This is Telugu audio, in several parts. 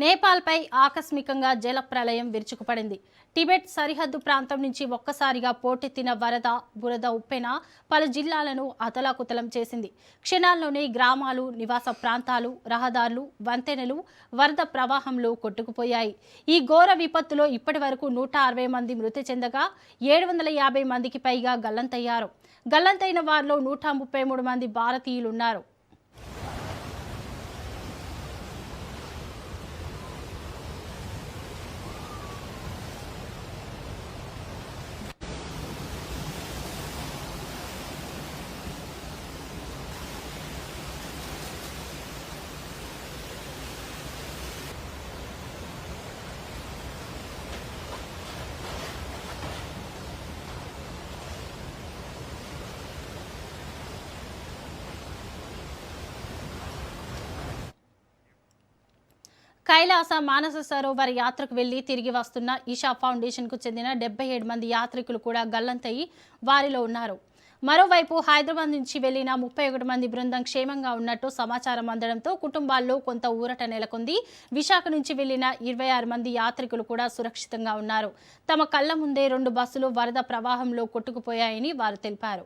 నేపాల్పై ఆకస్మికంగా జల ప్రళయం విరుచుకుపడింది. టిబెట్ సరిహద్దు ప్రాంతం నుంచి ఒక్కసారిగా పోటెత్తిన బురద ఉప్పెన పలు జిల్లాలను అతలాకుతలం చేసింది. క్షణాల్లోనే గ్రామాలు, నివాస ప్రాంతాలు, రహదారులు, వంతెనలు వరద ప్రవాహంలో కొట్టుకుపోయాయి. ఈ ఘోర విపత్తులో ఇప్పటి వరకు 160 మంది మృతి చెందగా 750 మందికి పైగా గల్లంతయ్యారు. గల్లంతైన వారిలో 133 మంది భారతీయులున్నారు. కైలాస మానస సరోవర్ యాత్రకు వెళ్లి తిరిగి వస్తున్న ఈషా ఫౌండేషన్కు చెందిన 77 మంది యాత్రికులు కూడా గల్లంతయి వారిలో ఉన్నారు. మరోవైపు హైదరాబాద్ నుంచి వెళ్లిన 31 మంది బృందం క్షేమంగా ఉన్నట్టు సమాచారం అందడంతో కుటుంబాల్లో కొంత ఊరట నెలకొంది. విశాఖ నుంచి వెళ్లిన 26 మంది యాత్రికులు కూడా సురక్షితంగా ఉన్నారు. తమ కళ్ల ముందే 2 బస్సులు వరద ప్రవాహంలో కొట్టుకుపోయాయని వారు తెలిపారు.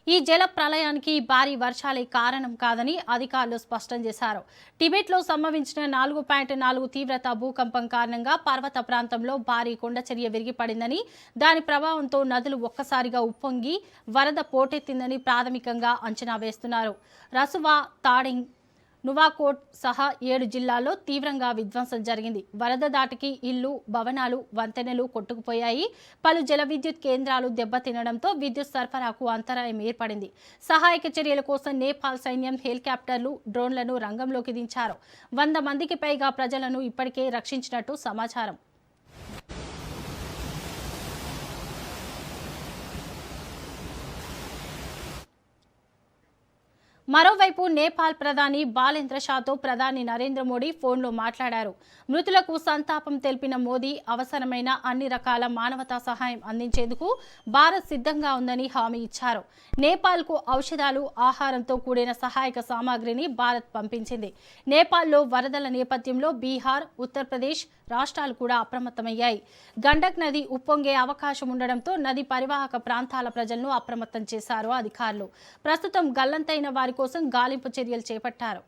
ఈ జల ప్రళయానికి భారీ వర్షాలే కారణం కాదని అధికారులు స్పష్టం చేశారు. టిబెట్లో సంభవించిన 4.4 తీవ్రత భూకంపం కారణంగా పర్వత ప్రాంతంలో భారీ కొండచర్య విరిగిపడిందని, దాని ప్రభావంతో నదులు ఒక్కసారిగా ఉప్పొంగి వరద పోటెత్తిందని ప్రాథమికంగా అంచనా వేస్తున్నారు. రసువా, తాడింగ్, నువాకోట్ సహా 7 జిల్లాల్లో తీవ్రంగా విధ్వంసం జరిగింది. వరద దాటికి ఇళ్లు, భవనాలు, వంతెనలు కొట్టుకుపోయాయి. పలు జల విద్యుత్ కేంద్రాలు దెబ్బతినడంతో విద్యుత్ సరఫరాకు అంతరాయం ఏర్పడింది. సహాయక చర్యల కోసం నేపాల్ సైన్యం హెలికాప్టర్లు, డ్రోన్లను రంగంలోకి దించారు. 100 మందికి పైగా ప్రజలను ఇప్పటికే రక్షించినట్టు సమాచారం. మరోవైపు నేపాల్ ప్రధాని బాలేంద్ర షాతో ప్రధాని నరేంద్ర మోడీ ఫోన్లో మాట్లాడారు. మృతులకు సంతాపం తెలిపిన మోదీ అవసరమైన అన్ని రకాల మానవతా సహాయం అందించేందుకు భారత్ సిద్ధంగా ఉందని హామీ ఇచ్చారు. నేపాల్కు ఔషధాలు, ఆహారంతో కూడిన సహాయక సామాగ్రిని భారత్ పంపించింది. నేపాల్లో వరదల నేపథ్యంలో బీహార్, ఉత్తరప్రదేశ్ రాష్ట్రాలు కూడా అప్రమత్తమయ్యాయి. గండక్ నది ఉప్పొంగే అవకాశం ఉండడంతో నది పరివాహక ప్రాంతాల ప్రజలను అప్రమత్తం చేశారు అధికారులు. ప్రస్తుతం గల్లంతైన వారి కోసం గాలింపు చర్యలు చేపట్టారు.